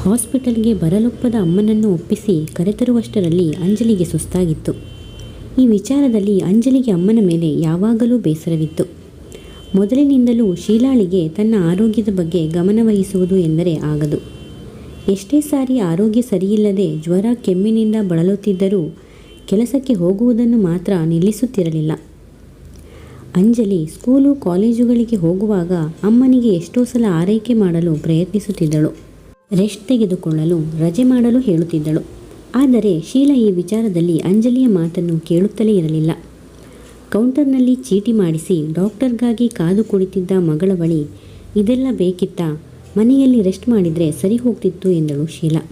ಹಾಸ್ಪಿಟಲ್ಗೆ ಬರಲೊಪ್ಪದ ಅಮ್ಮನನ್ನು ಒಪ್ಪಿಸಿ ಕರೆತರುವಷ್ಟರಲ್ಲಿ ಅಂಜಲಿಗೆ ಸುಸ್ತಾಗಿತ್ತು. ಈ ವಿಚಾರದಲ್ಲಿ ಅಂಜಲಿಗೆ ಅಮ್ಮನ ಮೇಲೆ ಯಾವಾಗಲೂ ಬೇಸರವಿತ್ತು. ಮೊದಲಿನಿಂದಲೂ ಶೀಲಾಳಿಗೆ ತನ್ನ ಆರೋಗ್ಯದ ಬಗ್ಗೆ ಗಮನವಹಿಸುವುದು ಎಂದರೆ ಆಗದು. ಎಷ್ಟೇ ಸಾರಿ ಆರೋಗ್ಯ ಸರಿಯಿಲ್ಲದೆ ಜ್ವರ ಕೆಮ್ಮಿನಿಂದ ಬಳಲುತ್ತಿದ್ದರೂ ಕೆಲಸಕ್ಕೆ ಹೋಗುವುದನ್ನು ಮಾತ್ರ ನಿಲ್ಲಿಸುತ್ತಿರಲಿಲ್ಲ. ಅಂಜಲಿ ಸ್ಕೂಲು ಕಾಲೇಜುಗಳಿಗೆ ಹೋಗುವಾಗ ಅಮ್ಮನಿಗೆ ಎಷ್ಟೋ ಸಲ ಆರೈಕೆ ಮಾಡಲು ಪ್ರಯತ್ನಿಸುತ್ತಿದ್ದಳು. ರೆಸ್ಟ್ ತೆಗೆದುಕೊಳ್ಳಲು ರಜೆ ಮಾಡಲು ಹೇಳುತ್ತಿದ್ದಳು. ಆದರೆ ಶೀಲಾ ಈ ವಿಚಾರದಲ್ಲಿ ಅಂಜಲಿಯ ಮಾತನ್ನು ಕೇಳುತ್ತಲೇ ಇರಲಿಲ್ಲ. ಕೌಂಟರ್ನಲ್ಲಿ ಚೀಟಿ ಮಾಡಿಸಿ ಡಾಕ್ಟರ್ಗಾಗಿ ಕಾದು ಕುಳಿತಿದ್ದ ಮಗಳ ಬಳಿ ಇದೆಲ್ಲ ಬೇಕಿತ್ತಾ, ಮನೆಯಲ್ಲಿ ರೆಸ್ಟ್ ಮಾಡಿದರೆ ಸರಿ ಹೋಗ್ತಿತ್ತು ಎಂದಳು ಶೀಲಾ.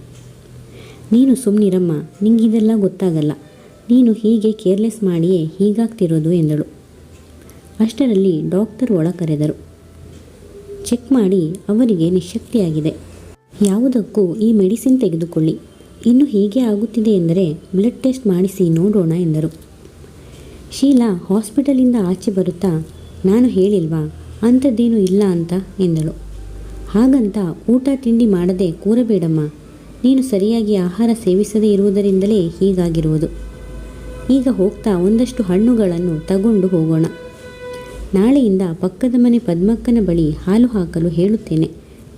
ನೀನು ಸುಮ್ಮನಿರಮ್ಮ, ನಿಂಗಿದೆಲ್ಲ ಗೊತ್ತಾಗಲ್ಲ, ನೀನು ಹೀಗೆ ಕೇರ್ಲೆಸ್ ಮಾಡಿಯೇ ಹೀಗಾಗ್ತಿರೋದು ಎಂದಳು. ಅಷ್ಟರಲ್ಲಿ ಡಾಕ್ಟರ್ ಒಳ ಕರೆದರು. ಚೆಕ್ ಮಾಡಿ ಅವರಿಗೆ ನಿಶ್ಶಕ್ತಿಯಾಗಿದೆ. ಯಾವುದಕ್ಕೂ ಈ ಮೆಡಿಸಿನ್ ತೆಗೆದುಕೊಳ್ಳಿ. ಇನ್ನು ಹೀಗೆ ಆಗುತ್ತಿದೆ ಎಂದರೆ ಬ್ಲಡ್ ಟೆಸ್ಟ್ ಮಾಡಿಸಿ ನೋಡೋಣ ಎಂದರು. ಶೀಲಾ ಹಾಸ್ಪಿಟಲಿಂದ ಆಚೆ ಬರುತ್ತಾ, ನಾನು ಹೇಳಿಲ್ವಾ ಅಂಥದ್ದೇನೂ ಇಲ್ಲ ಅಂತ ಎಂದಳು. ಹಾಗಂತ ಊಟ ತಿಂಡಿ ಮಾಡದೆ ಕೂರಬೇಡಮ್ಮ, ನೀನು ಸರಿಯಾಗಿ ಆಹಾರ ಸೇವಿಸದೇ ಇರುವುದರಿಂದಲೇ ಹೀಗಾಗಿರುವುದು. ಈಗ ಹೋಗ್ತಾ ಒಂದಷ್ಟು ಹಣ್ಣುಗಳನ್ನು ತಗೊಂಡು ಹೋಗೋಣ. ನಾಳೆಯಿಂದ ಪಕ್ಕದ ಮನೆ ಪದ್ಮಕ್ಕನ ಬಳಿ ಹಾಲು ಹಾಕಲು ಹೇಳುತ್ತೇನೆ.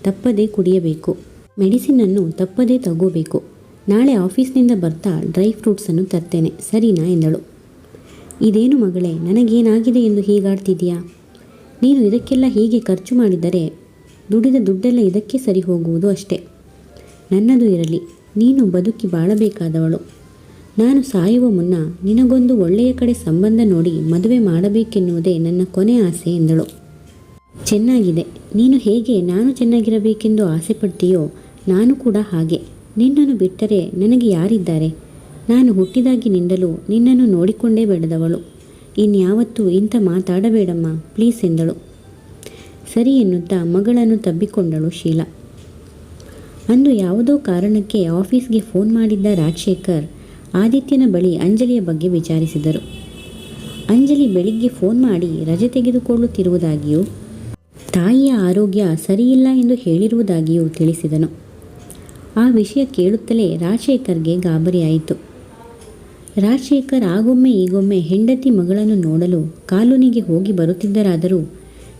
ತಪ್ಪದೇ ಕುಡಿಯಬೇಕು. ಮೆಡಿಸಿನನ್ನು ತಪ್ಪದೇ ತಗೋಬೇಕು. ನಾಳೆ ಆಫೀಸ್ನಿಂದ ಬರ್ತಾ ಡ್ರೈ ಫ್ರೂಟ್ಸನ್ನು ತರ್ತೇನೆ, ಸರಿನಾ ಎಂದಳು. ಇದೇನು ಮಗಳೇ, ನನಗೇನಾಗಿದೆ ಎಂದು ಹೀಗಾಡ್ತಿದೀಯಾ? ನೀನು ಇದಕ್ಕೆಲ್ಲ ಹೀಗೆ ಖರ್ಚು ಮಾಡಿದರೆ ದುಡಿದ ದುಡ್ಡೆಲ್ಲ ಇದಕ್ಕೆ ಸರಿ ಹೋಗುವುದು ಅಷ್ಟೇ. ನನ್ನದು ಇರಲಿ, ನೀನು ಬದುಕಿ ಬಾಳಬೇಕಾದವಳು. ನಾನು ಸಾಯುವ ಮುನ್ನ ನಿನಗೊಂದು ಒಳ್ಳೆಯ ಕಡೆ ಸಂಬಂಧ ನೋಡಿ ಮದುವೆ ಮಾಡಬೇಕೆನ್ನುವುದೇ ನನ್ನ ಕೊನೆ ಆಸೆ ಎಂದಳು. ಚೆನ್ನಾಗಿದೆ. ನೀನು ಹೇಗೆ ನಾನು ಚೆನ್ನಾಗಿರಬೇಕೆಂದು ಆಸೆ ಪಡ್ತೀಯೋ ನಾನು ಕೂಡ ಹಾಗೆ. ನಿನ್ನನ್ನು ಬಿಟ್ಟರೆ ನನಗೆ ಯಾರಿದ್ದಾರೆ? ನಾನು ಹುಟ್ಟಿದಾಗಿನಿಂದಲೂ ನಿನ್ನನ್ನು ನೋಡಿಕೊಂಡೇ ಬೆಳೆದವಳು. ಇನ್ಯಾವತ್ತೂ ಇಂಥ ಮಾತಾಡಬೇಡಮ್ಮ ಪ್ಲೀಸ್ ಎಂದಳು. ಸರಿ ಎನ್ನುತ್ತಾ ಮಗಳನ್ನು ತಬ್ಬಿಕೊಂಡಳು ಶೀಲಾ. ಅಂದು ಯಾವುದೋ ಕಾರಣಕ್ಕೆ ಆಫೀಸ್ಗೆ ಫೋನ್ ಮಾಡಿದ್ದ ರಾಜಶೇಖರ್ ಆದಿತ್ಯನ ಬಳಿ ಅಂಜಲಿಯ ಬಗ್ಗೆ ವಿಚಾರಿಸಿದರು. ಅಂಜಲಿ ಬೆಳಿಗ್ಗೆ ಫೋನ್ ಮಾಡಿ ರಜೆ ತೆಗೆದುಕೊಳ್ಳುತ್ತಿರುವುದಾಗಿಯೂ ತಾಯಿಯ ಆರೋಗ್ಯ ಸರಿಯಿಲ್ಲ ಎಂದು ಹೇಳಿರುವುದಾಗಿಯೂ ತಿಳಿಸಿದನು. ಆ ವಿಷಯ ಕೇಳುತ್ತಲೇ ರಾಜಶೇಖರ್ಗೆ ಗಾಬರಿಯಾಯಿತು. ರಾಜಶೇಖರ್ ಆಗೊಮ್ಮೆ ಈಗೊಮ್ಮೆ ಹೆಂಡತಿ ಮಗಳನ್ನು ನೋಡಲು ಕಾಲೋನಿಗೆ ಹೋಗಿ ಬರುತ್ತಿದ್ದರಾದರೂ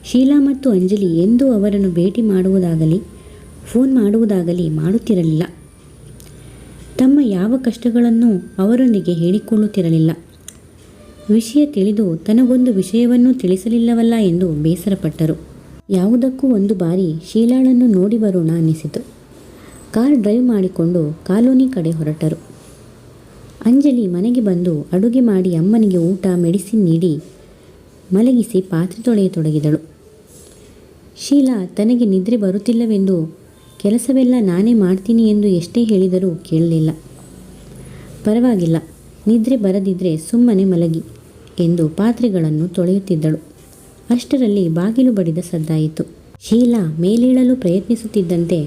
ಶೀಲಾ ಮತ್ತು ಅಂಜಲಿ ಎಂದೂ ಅವರನ್ನು ಭೇಟಿ ಮಾಡುವುದಾಗಲಿ ಫೋನ್ ಮಾಡುವುದಾಗಲಿ ಮಾಡುತ್ತಿರಲಿಲ್ಲ. ತಮ್ಮ ಯಾವ ಕಷ್ಟಗಳನ್ನು ಅವರೊಂದಿಗೆ ಹೇಳಿಕೊಳ್ಳುತ್ತಿರಲಿಲ್ಲ. ವಿಷಯ ತಿಳಿದು ತನಗೊಂದು ವಿಷಯವನ್ನೂ ತಿಳಿಸಲಿಲ್ಲವಲ್ಲ ಎಂದು ಬೇಸರಪಟ್ಟರು. ಯಾವುದಕ್ಕೂ ಒಂದು ಬಾರಿ ಶೀಲಾಳನ್ನು ನೋಡಿ ಬರೋಣ ಅನ್ನಿಸಿತು. ಕಾರ್ ಡ್ರೈವ್ ಮಾಡಿಕೊಂಡು ಕಾಲೋನಿ ಕಡೆ ಹೊರಟರು. ಅಂಜಲಿ ಮನೆಗೆ ಬಂದು ಅಡುಗೆ ಮಾಡಿ ಅಮ್ಮನಿಗೆ ಊಟ ಮೆಡಿಸಿನ್ ನೀಡಿ ಮಲಗಿಸಿ ಪಾತ್ರೆ ತೊಳೆಯತೊಡಗಿದಳು. ಶೀಲಾ ತನಗೆ ನಿದ್ರೆ ಬರುತ್ತಿಲ್ಲವೆಂದು ಕೆಲಸವೆಲ್ಲ ನಾನೇ ಮಾಡ್ತೀನಿ ಎಂದು ಎಷ್ಟೇ ಹೇಳಿದರೂ ಕೇಳಲಿಲ್ಲ. ಪರವಾಗಿಲ್ಲ, ನಿದ್ರೆ ಬರದಿದ್ದರೆ ಸುಮ್ಮನೆ ಮಲಗಿ ಎಂದು ಪಾತ್ರೆಗಳನ್ನು ತೊಳೆಯುತ್ತಿದ್ದಳು. ಅಷ್ಟರಲ್ಲಿ ಬಾಗಿಲು ಬಡಿದ ಸದ್ದಾಯಿತು. ಶೀಲಾ ಮೇಲೇಳಲು ಪ್ರಯತ್ನಿಸುತ್ತಿದ್ದಂತೆ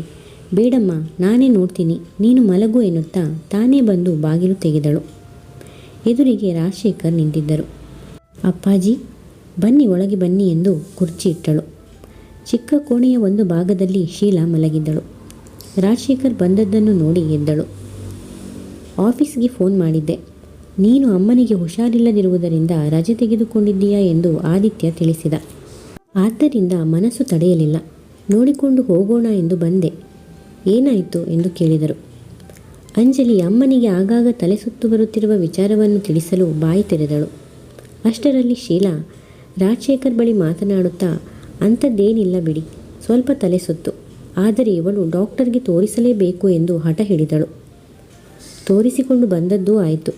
ಬೇಡಮ್ಮ ನಾನೇ ನೋಡ್ತೀನಿ, ನೀನು ಮಲಗು ಎನ್ನುತ್ತಾ ತಾನೇ ಬಂದು ಬಾಗಿಲು ತೆಗೆದಳು. ಎದುರಿಗೆ ರಾಜಶೇಖರ್ ನಿಂತಿದ್ದರು. ಅಪ್ಪಾಜಿ ಬನ್ನಿ, ಒಳಗೆ ಬನ್ನಿ ಎಂದು ಕುರ್ಚಿ ಇಟ್ಟಳು. ಚಿಕ್ಕ ಕೋಣೆಯ ಒಂದು ಭಾಗದಲ್ಲಿ ಶೀಲಾ ಮಲಗಿದ್ದಳು. ರಾಜಶೇಖರ್ ಬಂದದ್ದನ್ನು ನೋಡಿ ಎದ್ದಳು. ಆಫೀಸ್ಗೆ ಫೋನ್ ಮಾಡಿದ್ದೆ. ನೀನು ಅಮ್ಮನಿಗೆ ಹುಷಾರಿಲ್ಲದಿರುವುದರಿಂದ ರಜೆ ತೆಗೆದುಕೊಂಡಿದ್ದೀಯಾ ಎಂದು ಆದಿತ್ಯ ತಿಳಿಸಿದ. ಆದ್ದರಿಂದ ಮನಸ್ಸು ತಡೆಯಲಿಲ್ಲ. ನೋಡಿಕೊಂಡು ಹೋಗೋಣ ಎಂದು ಬಂದೆ. ಏನಾಯಿತು ಎಂದು ಕೇಳಿದರು. ಅಂಜಲಿ ಅಮ್ಮನಿಗೆ ಆಗಾಗ ತಲೆ ಸುತ್ತು ಬರುತ್ತಿರುವ ವಿಚಾರವನ್ನು ತಿಳಿಸಲು ಬಾಯಿ ತೆರೆದಳು. ಅಷ್ಟರಲ್ಲಿ ಶೀಲಾ ರಾಜಶೇಖರ್ ಬಳಿ ಮಾತನಾಡುತ್ತಾ, ಅಂಥದ್ದೇನಿಲ್ಲ ಬಿಡಿ, ಸ್ವಲ್ಪ ತಲೆ ಸುತ್ತು, ಆದರೆ ಇವಳು ಡಾಕ್ಟರ್ಗೆ ತೋರಿಸಲೇಬೇಕು ಎಂದು ಹಠ ಹಿಡಿದಳು. ತೋರಿಸಿಕೊಂಡು ಬಂದದ್ದೂ ಆಯಿತು.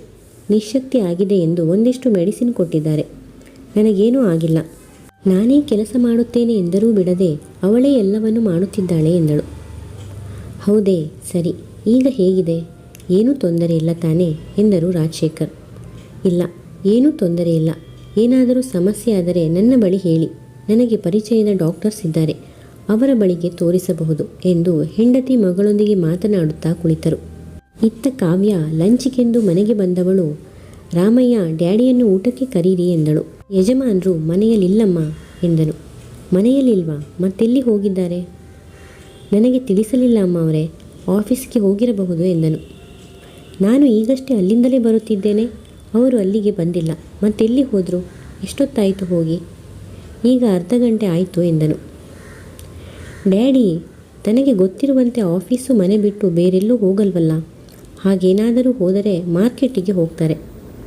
ನಿಶ್ಶಕ್ತಿ ಆಗಿದೆ ಎಂದು ಒಂದಿಷ್ಟು ಮೆಡಿಸಿನ್ ಕೊಟ್ಟಿದ್ದಾರೆ. ನನಗೇನೂ ಆಗಿಲ್ಲ. ನಾನೇ ಕೆಲಸ ಮಾಡುತ್ತೇನೆ ಎಂದರೂ ಬಿಡದೆ ಅವಳೇ ಎಲ್ಲವನ್ನೂ ಮಾಡುತ್ತಿದ್ದಾಳೆ ಎಂದಳು. ಹೌದೇ, ಸರಿ, ಈಗ ಹೇಗಿದೆ? ಏನೂ ತೊಂದರೆ ಇಲ್ಲ ತಾನೇ ಎಂದರು ರಾಜಶೇಖರ್. ಇಲ್ಲ, ಏನೂ ತೊಂದರೆ ಇಲ್ಲ. ಏನಾದರೂ ಸಮಸ್ಯೆ ಆದರೆ ನನ್ನ ಬಳಿ ಹೇಳಿ, ನನಗೆ ಪರಿಚಯದ ಡಾಕ್ಟರ್ಸ್ ಇದ್ದಾರೆ, ಅವರ ಬಳಿಗೆ ತೋರಿಸಬಹುದು ಎಂದು ಹೆಂಡತಿ ಮಗಳೊಂದಿಗೆ ಮಾತನಾಡುತ್ತಾ ಕುಳಿತರು. ಇತ್ತ ಕಾವ್ಯ ಲಂಚಿಗೆಂದು ಮನೆಗೆ ಬಂದವಳು ರಾಮಯ್ಯ ಡ್ಯಾಡಿಯನ್ನು ಊಟಕ್ಕೆ ಕರೀರಿ ಎಂದಳು. ಯಜಮಾನರು ಮನೆಯಲ್ಲಿಲ್ಲಮ್ಮ ಎಂದನು. ಮನೆಯಲ್ಲಿಲ್ವಾ? ಮತ್ತೆಲ್ಲಿ ಹೋಗಿದ್ದಾರೆ? ನನಗೆ ತಿಳಿಸಲಿಲ್ಲ ಅಮ್ಮ ಅವರೇ. ಆಫೀಸ್ಗೆ ಹೋಗಿರಬಹುದು ಎಂದನು. ನಾನು ಈಗಷ್ಟೇ ಅಲ್ಲಿಂದಲೇ ಬರುತ್ತಿದ್ದೇನೆ. ಅವರು ಅಲ್ಲಿಗೆ ಬಂದಿಲ್ಲ. ಮತ್ತೆಲ್ಲಿ ಹೋದರು? ಎಷ್ಟೊತ್ತಾಯಿತು ಹೋಗಿ? ಈಗ ಅರ್ಧ ಗಂಟೆ ಆಯಿತು ಎಂದನು. ಡ್ಯಾಡಿ, ತನಗೆ ಗೊತ್ತಿರುವಂತೆ ಆಫೀಸು ಮನೆ ಬಿಟ್ಟು ಬೇರೆಲ್ಲೂ ಹೋಗಲ್ವಲ್ಲ. ಹಾಗೇನಾದರೂ ಹೋದರೆ ಮಾರ್ಕೆಟಿಗೆ ಹೋಗ್ತಾರೆ.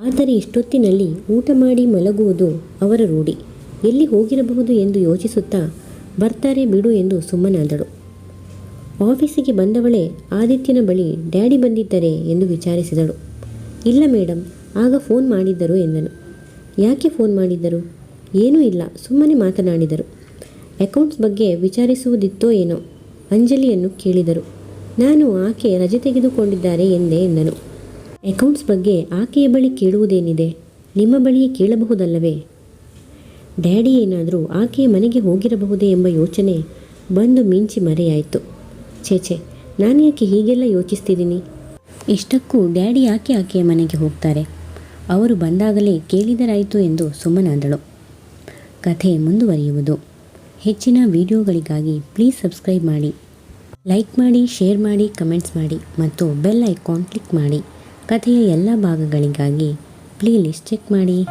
ಆದರೆ ಇಷ್ಟೊತ್ತಿನಲ್ಲಿ ಊಟ ಮಾಡಿ ಮಲಗುವುದು ಅವರ ರೂಢಿ. ಎಲ್ಲಿ ಹೋಗಿರಬಹುದು ಎಂದು ಯೋಚಿಸುತ್ತಾ ಬರ್ತಾರೆ ಬಿಡು ಎಂದು ಸುಮ್ಮನಾದಳು. ಆಫೀಸಿಗೆ ಬಂದವಳೇ ಆದಿತ್ಯನ ಬಳಿ ಡ್ಯಾಡಿ ಬಂದಿದ್ದರೆ ಎಂದು ವಿಚಾರಿಸಿದಳು. ಇಲ್ಲ ಮೇಡಮ್, ಆಗ ಫೋನ್ ಮಾಡಿದ್ದರು ಎಂದನು. ಯಾಕೆ ಫೋನ್ ಮಾಡಿದ್ದರು? ಏನೂ ಇಲ್ಲ, ಸುಮ್ಮನೆ ಮಾತನಾಡಿದರು. ಅಕೌಂಟ್ಸ್ ಬಗ್ಗೆ ವಿಚಾರಿಸುವುದಿತ್ತೋ ಏನೋ ಅಂಜಲಿಯನ್ನು ಕೇಳಿದರು. ನಾನು ಆಕೆ ರಜೆ ತೆಗೆದುಕೊಂಡಿದ್ದಾರೆ ಎಂದನು. ಅಕೌಂಟ್ಸ್ ಬಗ್ಗೆ ಆಕೆಯ ಬಳಿ ಕೇಳುವುದೇನಿದೆ? ನಿಮ್ಮ ಬಳಿಯೇ ಕೇಳಬಹುದಲ್ಲವೇ? ಡ್ಯಾಡಿ ಏನಾದರೂ ಆಕೆಯ ಮನೆಗೆ ಹೋಗಿರಬಹುದೇ ಎಂಬ ಯೋಚನೆ ಬಂದು ಮಿಂಚಿ ಮರೆಯಾಯಿತು. ಛೇ, ನಾನು ಯಾಕೆ ಹೀಗೆಲ್ಲ ಯೋಚಿಸ್ತಿದ್ದೀನಿ? ಇಷ್ಟಕ್ಕೂ ಡ್ಯಾಡಿ ಯಾಕೆ ಆಕೆಯ ಮನೆಗೆ ಹೋಗ್ತಾರೆ? ಅವರು ಬಂದಾಗಲೇ ಕೇಳಿದರಾಯಿತು ಎಂದು ಸುಮ್ಮನಾದಳು. ಕಥೆ ಮುಂದುವರಿಯುವುದು. ಹೆಚ್ಚಿನ ವಿಡಿಯೋಗಳಿಗಾಗಿ ಪ್ಲೀಸ್ ಸಬ್ಸ್ಕ್ರೈಬ್ ಮಾಡಿ, ಲೈಕ್ ಮಾಡಿ, ಶೇರ್ ಮಾಡಿ, ಕಮೆಂಟ್ಸ್ ಮಾಡಿ ಮತ್ತು ಬೆಲ್ ಐಕಾನ್ ಕ್ಲಿಕ್ ಮಾಡಿ. ಕಥೆಯ ಎಲ್ಲ ಭಾಗಗಳಿಗಾಗಿ ಪ್ಲೇ ಲಿಸ್ಟ್ ಚೆಕ್ ಮಾಡಿ.